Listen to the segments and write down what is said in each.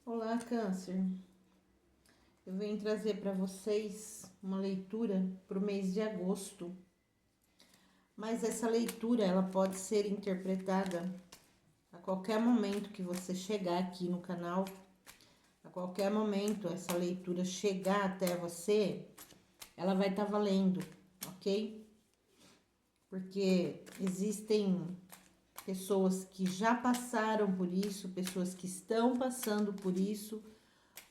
Olá, Câncer. Eu venho trazer para vocês uma leitura para o mês de agosto. Mas essa leitura ela pode ser interpretada a qualquer momento que você chegar aqui no canal. A qualquer momento essa leitura chegar até você, ela vai estar valendo, ok? Porque existem pessoas que já passaram por isso, pessoas que estão passando por isso,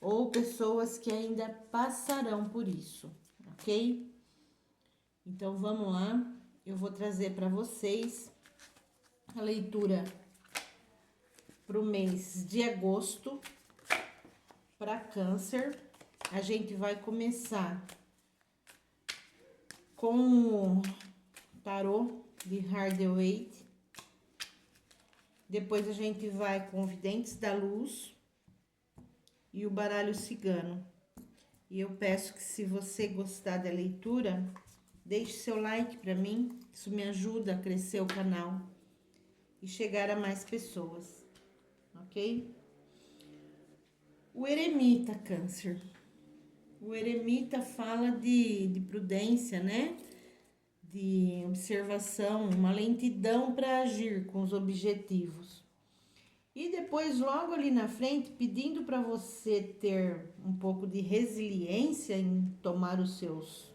ou pessoas que ainda passarão por isso, ok? Então vamos lá, eu vou trazer para vocês a leitura para o mês de agosto para Câncer. A gente vai começar com o tarô de Rider-Waite. Depois a gente vai com Videntes da Luz e o baralho cigano. E eu peço que, se você gostar da leitura, deixe seu like para mim, isso me ajuda a crescer o canal e chegar a mais pessoas, ok? O eremita, Câncer. O eremita fala de prudência, né? De observação, uma lentidão para agir com os objetivos. E depois, logo ali na frente, pedindo para você ter um pouco de resiliência em tomar os seus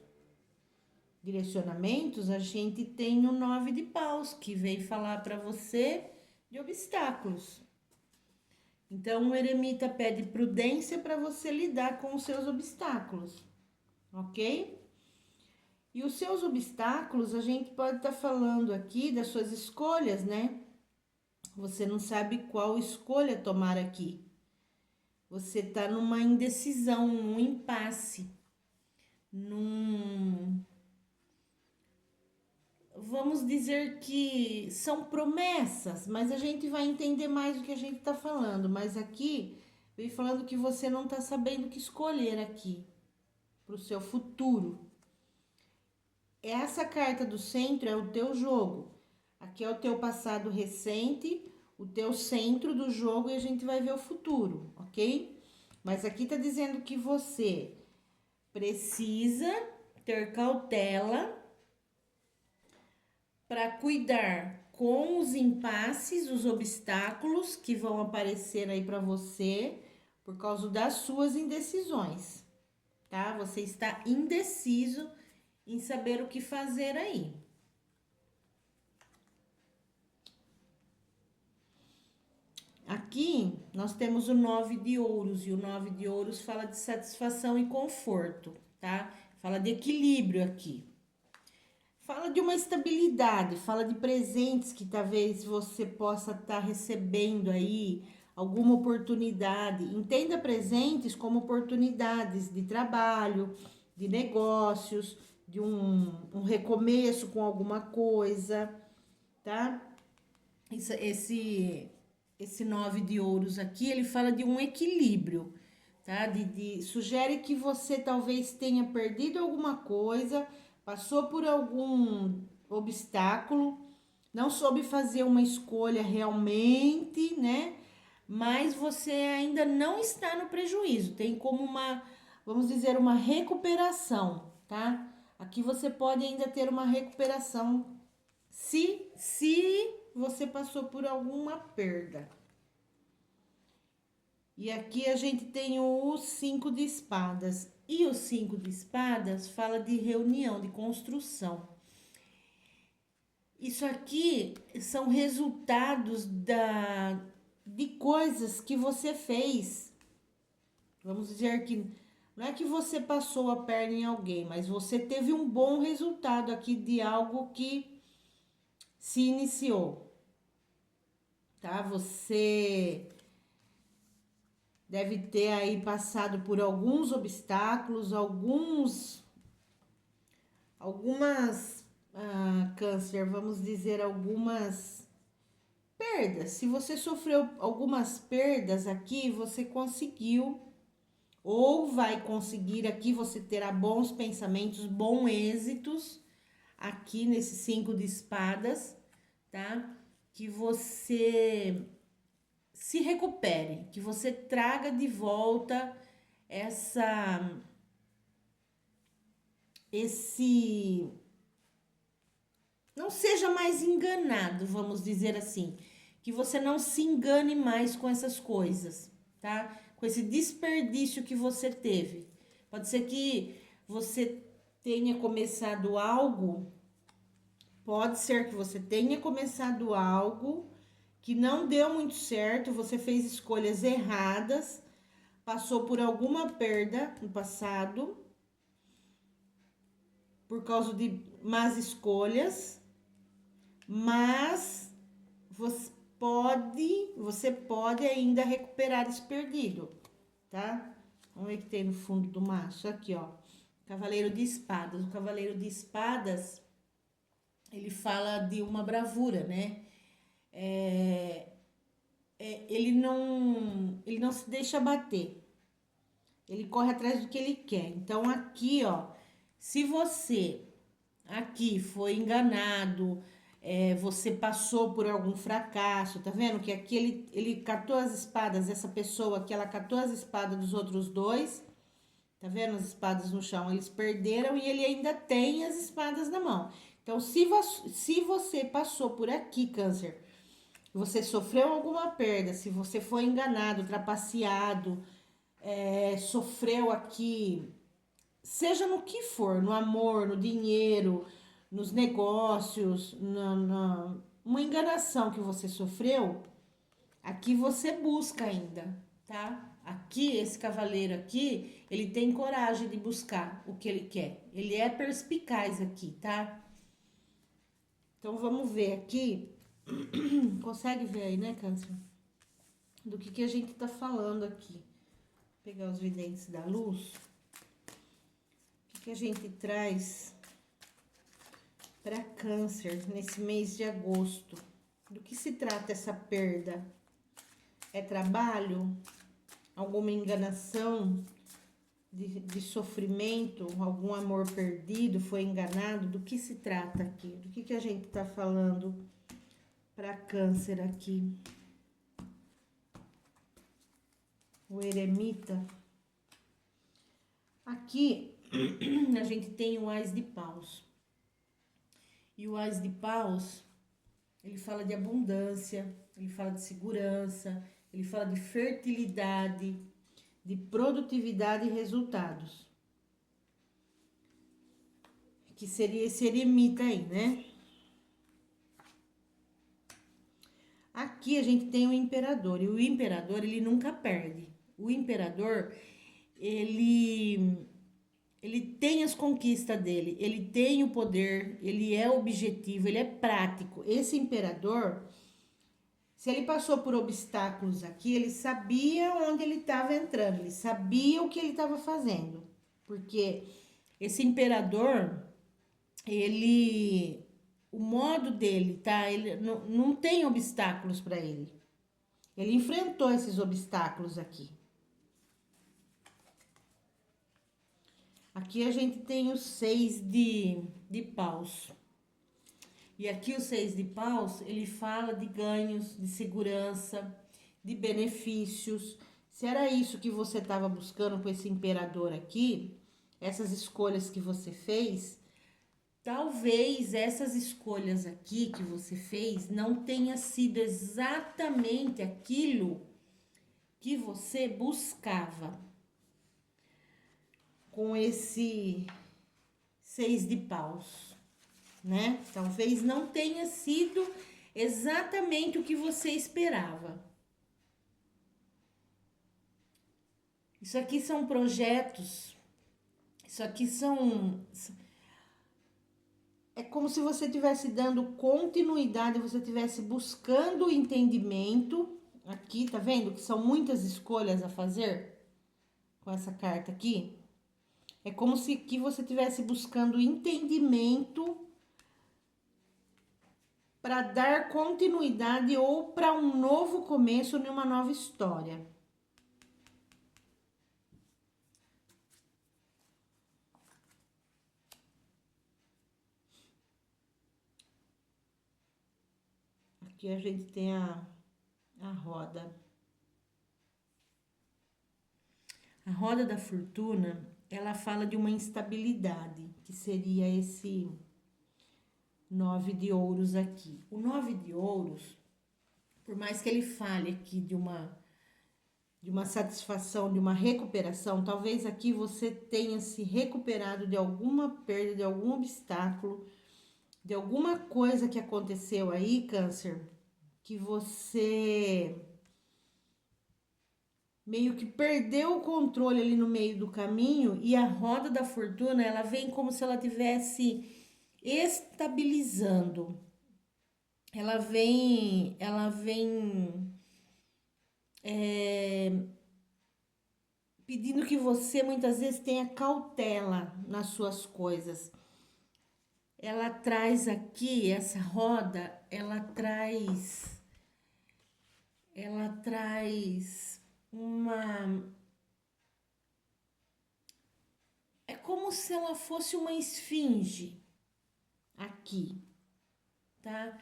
direcionamentos, a gente tem o 9 de paus, que vem falar para você de obstáculos. Então, o eremita pede prudência para você lidar com os seus obstáculos, ok? E os seus obstáculos, a gente pode estar falando aqui das suas escolhas, né? Você não sabe qual escolha tomar aqui. Você está numa indecisão, num impasse, vamos dizer que são promessas, mas a gente vai entender mais do que a gente está falando. Mas aqui, vem falando que você não está sabendo o que escolher aqui para o seu futuro. Essa carta do centro é o teu jogo. Aqui é o teu passado recente, o teu centro do jogo, e a gente vai ver o futuro, ok? Mas aqui tá dizendo que você precisa ter cautela para cuidar com os impasses, os obstáculos que vão aparecer aí para você por causa das suas indecisões, tá? Você está indeciso em saber o que fazer aí. Aqui nós temos o 9 de ouros, e o 9 de ouros fala de satisfação e conforto, tá? Fala de equilíbrio aqui. Fala de uma estabilidade, fala de presentes que talvez você possa estar recebendo aí, alguma oportunidade. Entenda presentes como oportunidades de trabalho, de negócios, de um recomeço com alguma coisa, tá? Esse 9 de ouros aqui, ele fala de um equilíbrio, tá? Sugere que você talvez tenha perdido alguma coisa, passou por algum obstáculo, não soube fazer uma escolha realmente, né? Mas você ainda não está no prejuízo, tem como uma, vamos dizer, uma recuperação, tá? Aqui você pode ainda ter uma recuperação se você passou por alguma perda. E aqui a gente tem o 5 de espadas. E o 5 de espadas fala de reunião, de construção. Isso aqui são resultados de coisas que você fez. Vamos dizer que não é que você passou a perna em alguém, mas você teve um bom resultado aqui de algo que se iniciou, tá? Você deve ter aí passado por alguns obstáculos, câncer, vamos dizer, algumas perdas. Se você sofreu algumas perdas aqui, você conseguiu ou vai conseguir aqui, você terá bons pensamentos, bons êxitos aqui nesse 5 de espadas, tá? Que você se recupere, que você traga de volta esse não seja mais enganado, vamos dizer assim, que você não se engane mais com essas coisas, tá? Com esse desperdício que você teve. Pode ser que você tenha começado algo, pode ser que você tenha começado algo que não deu muito certo, você fez escolhas erradas, passou por alguma perda no passado por causa de más escolhas, mas você pode ainda recuperar esse perdido, tá? Vamos ver o que tem no fundo do maço. Aqui, ó. Cavaleiro de Espadas. O Cavaleiro de Espadas, ele fala de uma bravura, né? Ele não se deixa bater. Ele corre atrás do que ele quer. Então, aqui, ó, se você aqui foi enganado, você passou por algum fracasso, tá vendo? Que aqui ele catou as espadas, essa pessoa aqui, ela catou as espadas dos outros dois, tá vendo? As espadas no chão, eles perderam e ele ainda tem as espadas na mão. Então, se você passou por aqui, Câncer, você sofreu alguma perda, se você foi enganado, trapaceado, sofreu aqui, seja no que for, no amor, no dinheiro, nos negócios, uma enganação que você sofreu, aqui você busca ainda, tá? Aqui, esse cavaleiro aqui, ele tem coragem de buscar o que ele quer. Ele é perspicaz aqui, tá? Então, vamos ver aqui. Consegue ver aí, né, Câncer? Do que a gente tá falando aqui. Vou pegar os videntes da luz. O que a gente traz para Câncer nesse mês de agosto? Do que se trata essa perda? É trabalho? Alguma enganação de sofrimento? Algum amor perdido? Foi enganado? Do que se trata aqui? Do que a gente tá falando para Câncer aqui? O eremita. Aqui a gente tem o Ás de Paus. E o Ás de Paus, ele fala de abundância, ele fala de segurança, ele fala de fertilidade, de produtividade e resultados. Que seria esse eremita aí, né? Aqui a gente tem o imperador, e o imperador, ele nunca perde. O imperador, ele tem as conquistas dele, ele tem o poder, ele é objetivo, ele é prático. Esse imperador, se ele passou por obstáculos aqui, ele sabia onde ele estava entrando, ele sabia o que ele estava fazendo. Porque esse imperador, o modo dele, tá? Ele não tem obstáculos para ele. Ele enfrentou esses obstáculos aqui. Aqui a gente tem os 6 de paus. E aqui o 6 de paus, ele fala de ganhos, de segurança, de benefícios. Se era isso que você estava buscando com esse imperador aqui, essas escolhas que você fez, talvez essas escolhas aqui que você fez não tenha sido exatamente aquilo que você buscava com esse 6 de paus, né? Talvez não tenha sido exatamente o que você esperava. Isso aqui são projetos, isso aqui é como se você estivesse dando continuidade, você estivesse buscando entendimento. Aqui, tá vendo que são muitas escolhas a fazer com essa carta aqui? É como se que você estivesse buscando entendimento para dar continuidade ou para um novo começo numa nova história. Aqui a gente tem a roda. A roda da fortuna, ela fala de uma instabilidade, que seria esse 9 de ouros aqui. O 9 de ouros, por mais que ele fale aqui de uma satisfação, de uma recuperação, talvez aqui você tenha se recuperado de alguma perda, de algum obstáculo, de alguma coisa que aconteceu aí, Câncer, que você meio que perdeu o controle ali no meio do caminho, e a roda da fortuna, ela vem como se ela tivesse estabilizando. Ela vem pedindo que você muitas vezes tenha cautela nas suas coisas. Ela traz aqui, essa roda, ela traz uma, é como se ela fosse uma esfinge aqui, tá?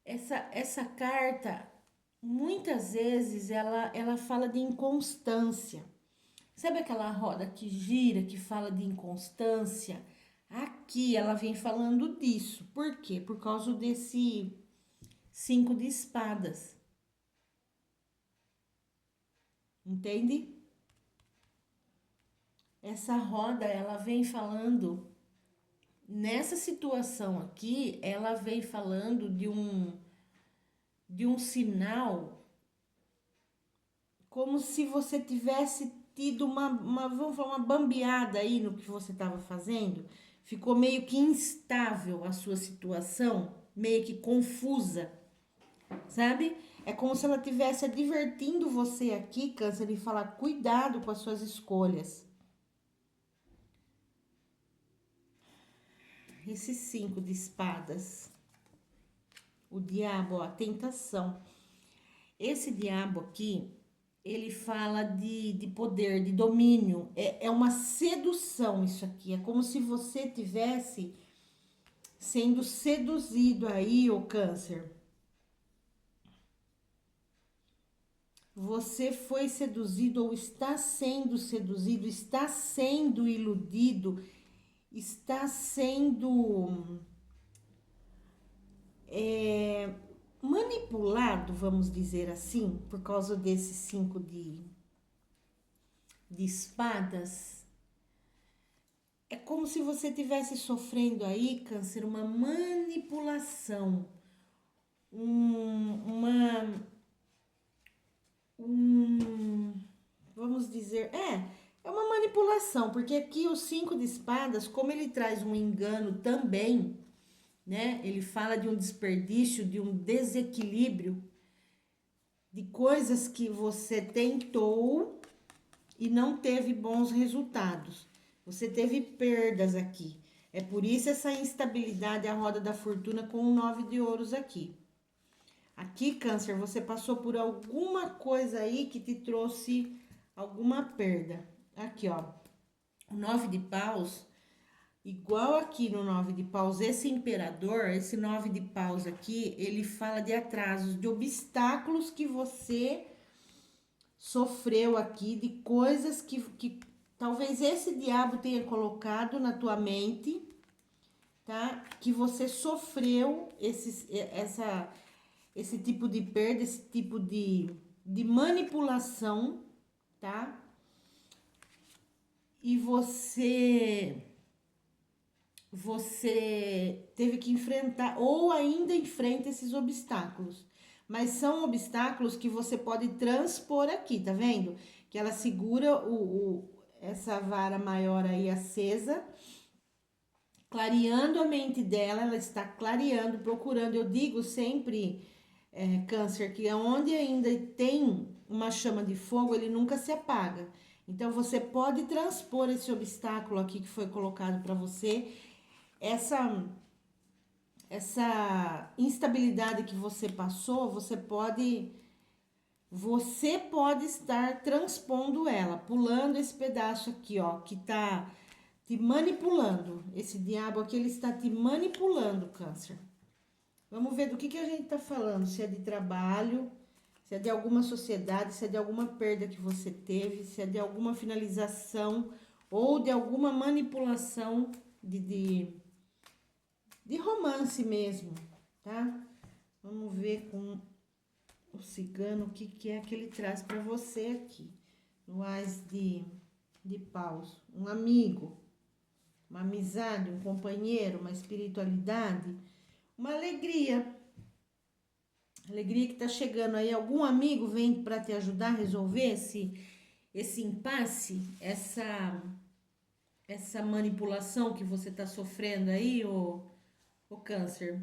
Essa carta, muitas vezes, ela fala de inconstância. Sabe aquela roda que gira, que fala de inconstância? Aqui ela vem falando disso. Por quê? Por causa desse 5 de espadas. Entende? Essa roda, ela vem falando, nessa situação aqui, ela vem falando de um sinal, como se você tivesse tido vamos falar, uma bambeada aí no que você estava fazendo. Ficou meio que instável a sua situação, meio que confusa, sabe? É como se ela estivesse advertindo você aqui, Câncer, de falar cuidado com as suas escolhas. Esse 5 de espadas, o diabo, ó, a tentação. Esse diabo aqui, ele fala de poder, de domínio. É uma sedução isso aqui. É como se você tivesse sendo seduzido aí, ô Câncer. Você foi seduzido ou está sendo seduzido, está sendo iludido, está sendo manipulado, vamos dizer assim, por causa desse 5 de espadas. É como se você estivesse sofrendo aí, Câncer, uma manipulação, vamos dizer, é uma manipulação, porque aqui o 5 de espadas, como ele traz um engano também, né? Ele fala de um desperdício, de um desequilíbrio, de coisas que você tentou e não teve bons resultados. Você teve perdas aqui. É por isso essa instabilidade, a roda da fortuna com o 9 de ouros aqui. Aqui, Câncer, você passou por alguma coisa aí que te trouxe alguma perda. Aqui, ó, o 9 de paus, igual aqui no 9 de paus, esse imperador, esse 9 de paus aqui, ele fala de atrasos, de obstáculos que você sofreu aqui, de coisas que talvez esse diabo tenha colocado na tua mente, tá? Que você sofreu esse tipo de perda, esse tipo de manipulação, tá? E você teve que enfrentar, ou ainda enfrenta esses obstáculos. Mas são obstáculos que você pode transpor aqui, tá vendo? Que ela segura essa vara maior aí acesa, clareando a mente dela, ela está clareando, procurando. Eu digo sempre, Câncer, que onde ainda tem uma chama de fogo, ele nunca se apaga. Então, você pode transpor esse obstáculo aqui que foi colocado para você, essa instabilidade que você passou, você pode estar transpondo ela, pulando esse pedaço aqui, ó, que tá te manipulando. Esse diabo aqui, ele está te manipulando, Câncer. Vamos ver do que a gente tá falando, se é de trabalho, se é de alguma sociedade, se é de alguma perda que você teve, se é de alguma finalização ou de alguma manipulação de romance mesmo, tá? Vamos ver com o cigano o que é que ele traz para você aqui. No Ás de paus. Um amigo, uma amizade, um companheiro, uma espiritualidade, uma alegria. Alegria que tá chegando aí. Algum amigo vem para te ajudar a resolver esse impasse, essa manipulação que você tá sofrendo aí, o câncer.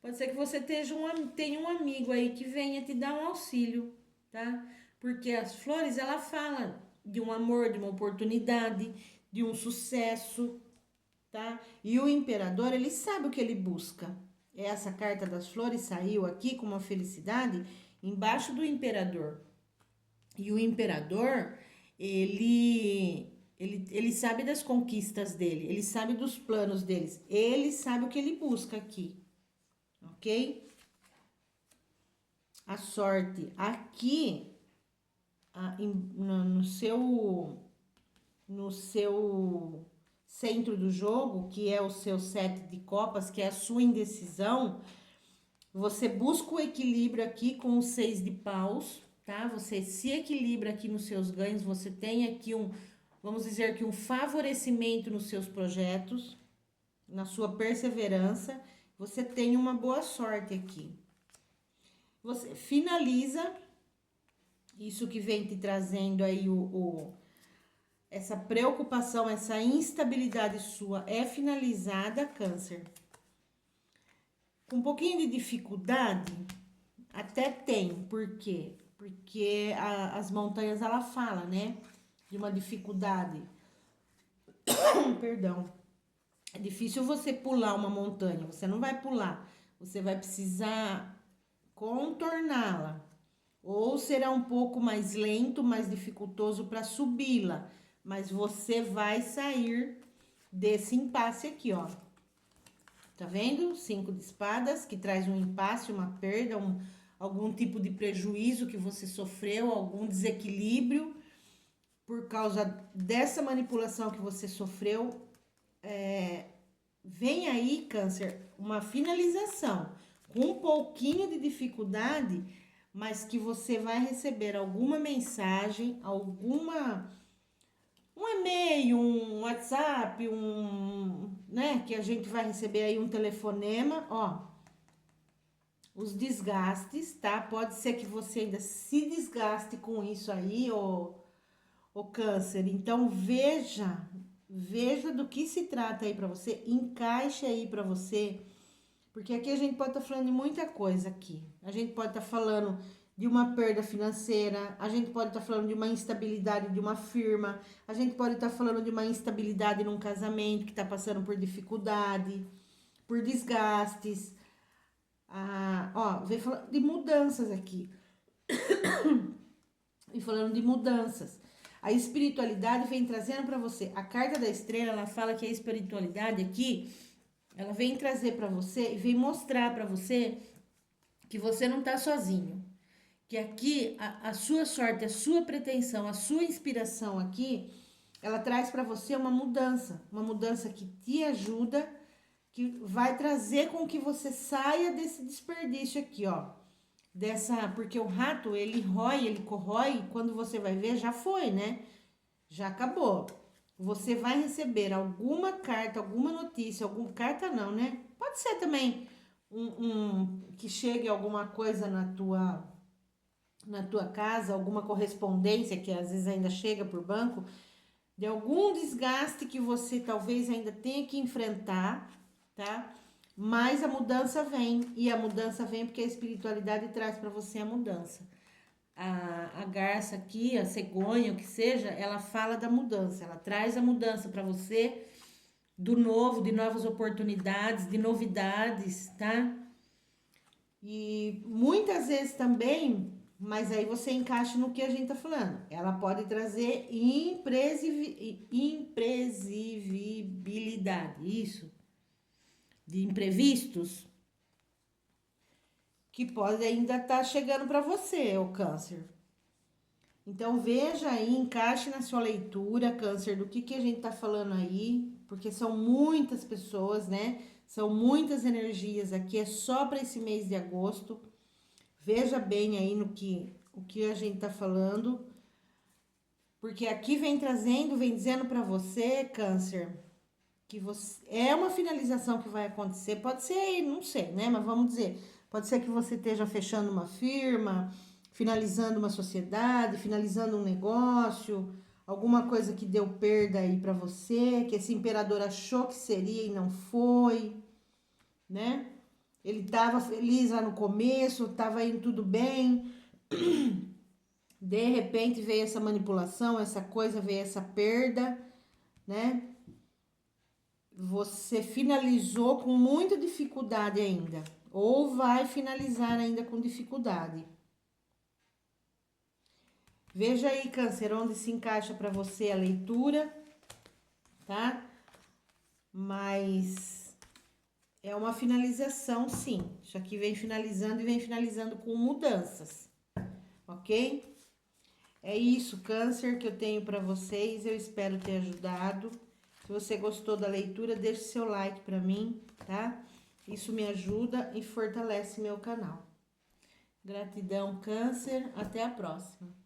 Pode ser que você tenha um amigo aí que venha te dar um auxílio, tá? Porque as flores, ela fala de um amor, de uma oportunidade, de um sucesso, tá? E o imperador, ele sabe o que ele busca. Essa carta das flores saiu aqui com uma felicidade embaixo do imperador. E o imperador, ele sabe das conquistas dele, ele sabe dos planos deles, ele sabe o que ele busca aqui, ok? A sorte aqui no seu centro do jogo, que é o seu 7 de copas, que é a sua indecisão, você busca o equilíbrio aqui com o 6 de paus, tá? Você se equilibra aqui nos seus ganhos, você tem aqui vamos dizer que um favorecimento nos seus projetos, na sua perseverança, você tem uma boa sorte aqui. Você finaliza isso que vem te trazendo aí essa preocupação, essa instabilidade sua é finalizada, câncer. Com um pouquinho de dificuldade, até tem, por quê? Porque as montanhas, ela fala, né? De uma dificuldade. Perdão. É difícil você pular uma montanha, você não vai pular. Você vai precisar contorná-la. Ou será um pouco mais lento, mais dificultoso para subi-la. Mas você vai sair desse impasse aqui, ó. Tá vendo? 5 de espadas, que traz um impasse, uma perda, algum tipo de prejuízo que você sofreu, algum desequilíbrio por causa dessa manipulação que você sofreu. Vem aí, câncer, uma finalização com um pouquinho de dificuldade, mas que você vai receber alguma mensagem, um e-mail, um WhatsApp, né, que a gente vai receber aí um telefonema, ó. Os desgastes, tá? Pode ser que você ainda se desgaste com isso aí, o câncer. Então veja do que se trata aí para você, encaixe aí para você. Porque aqui a gente pode estar falando de muita coisa aqui. A gente pode estar falando de uma perda financeira, a gente pode estar falando de uma instabilidade de uma firma, a gente pode estar falando de uma instabilidade num casamento que está passando por dificuldade, por desgastes. Vem falando de mudanças aqui. E falando de mudanças. A espiritualidade vem trazendo para você. A carta da estrela, ela fala que a espiritualidade aqui, ela vem trazer para você e vem mostrar para você que você não tá sozinho. Que aqui a sua sorte, a sua pretensão, a sua inspiração aqui, ela traz para você uma mudança que te ajuda, que vai trazer com que você saia desse desperdício aqui, ó. Porque o rato, ele corrói, e quando você vai ver, já foi, né? Já acabou. Você vai receber alguma carta, alguma notícia, carta não, né? Pode ser também que chegue alguma coisa na tua casa, alguma correspondência que às vezes ainda chega por banco, de algum desgaste que você talvez ainda tenha que enfrentar, tá? Mas a mudança vem, e a mudança vem porque a espiritualidade traz para você a mudança. A garça aqui, a cegonha, o que seja, ela fala da mudança, ela traz a mudança para você, do novo, de novas oportunidades, de novidades, tá? E muitas vezes também, mas aí você encaixa no que a gente tá falando, ela pode trazer imprevisibilidade, isso, de imprevistos. que pode ainda estar chegando para você, o câncer. Então, veja aí, encaixe na sua leitura, câncer, do que a gente tá falando aí, porque são muitas pessoas, né? São muitas energias aqui, é só para esse mês de agosto. Veja bem aí o que a gente tá falando, porque aqui vem trazendo, vem dizendo para você, câncer, que você é uma finalização que vai acontecer, pode ser aí, não sei, né? Mas vamos dizer, pode ser que você esteja fechando uma firma, finalizando uma sociedade, finalizando um negócio, alguma coisa que deu perda aí para você, que esse imperador achou que seria e não foi, né? Ele estava feliz lá no começo, estava indo tudo bem. De repente veio essa manipulação, essa coisa, veio essa perda, né? Você finalizou com muita dificuldade ainda, ou vai finalizar ainda com dificuldade. Veja aí, câncer, onde se encaixa para você a leitura, tá? Mas é uma finalização, sim. Isso aqui vem finalizando e vem finalizando com mudanças, ok? É isso, câncer, que eu tenho para vocês. Eu espero ter ajudado. Se você gostou da leitura, deixe seu like para mim, tá? Isso me ajuda e fortalece meu canal. Gratidão, câncer. Até a próxima.